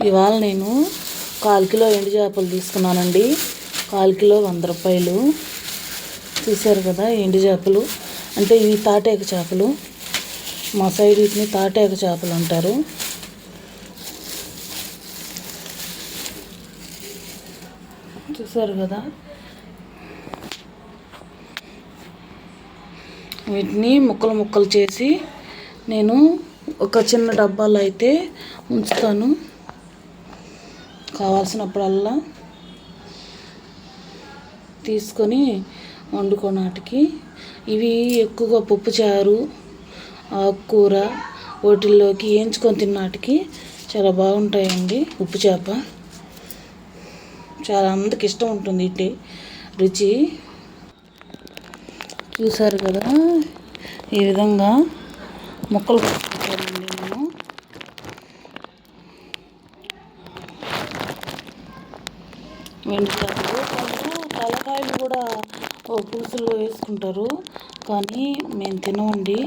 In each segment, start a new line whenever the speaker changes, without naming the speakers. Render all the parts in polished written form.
ఇవాళ నేను 1/4 కిలో ఎండు చేపలు తీసుకున్నానండి. 1/4 కిలో 100 రూపాయలు. చూసారు కదా, ఎండు చేపలు అంటే ఇవి తాటేక చేపలు. మా సైడ్ వీటిని తాటేక చేపలు అంటారు. చూసారు కదా, వీటిని ముక్కలు ముక్కలు చేసి నేను ఒక చిన్న డబ్బాలో అయితే ఉంచుతాను. కావాల్సినప్పుడల్లా తీసుకొని వండుకోనాటికి. ఇవి ఎక్కువగా పప్పుచారు, ఆకుకూర వాటిల్లోకి వేయించుకొని తిన్నాటికి చాలా బాగుంటాయండి. ఉప్పు చేప చాలా మందికి ఇష్టం ఉంటుంది ఇటు రుచి. చూసారు కదా, ఈ విధంగా ముక్కలు కొట్టుకుంటానండి నేను. ఎండు చేపలు తలకాయలు కూడా పులుసులో వేసుకుంటారు, కానీ మేము తినమండి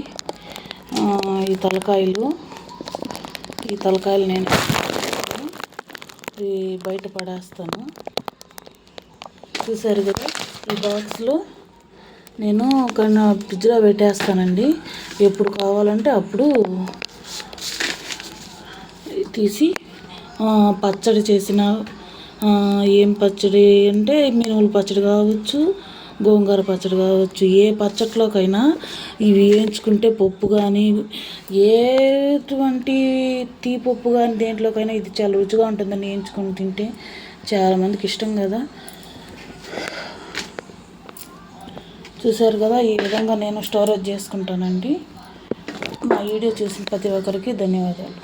ఈ తలకాయలు. నేను బయట పడేస్తాను. చూసారు కదా, ఈ బాక్స్లో నేను ఒక ఫ్రిడ్జ్లో పెట్టేస్తానండి. ఎప్పుడు కావాలంటే అప్పుడు తీసి పచ్చడి చేసిన, ఏం పచ్చడి అంటే మినుముల పచ్చడి కావచ్చు, గోంగూర పచ్చడి కావచ్చు, ఏ పచ్చట్లోకైనా ఇవి వేయించుకుంటే పప్పు కానీ ఎటువంటి టీ పప్పు కానీ దేంట్లోకైనా ఇది చాలా రుచిగా ఉంటుందని వేయించుకొని తింటే చాలామందికి ఇష్టం కదా. చూసారు కదా, ఈ విధంగా నేను స్టోరేజ్ చేసుకుంటానండి. మా వీడియో చూసిన ప్రతి ఒక్కరికి ధన్యవాదాలు.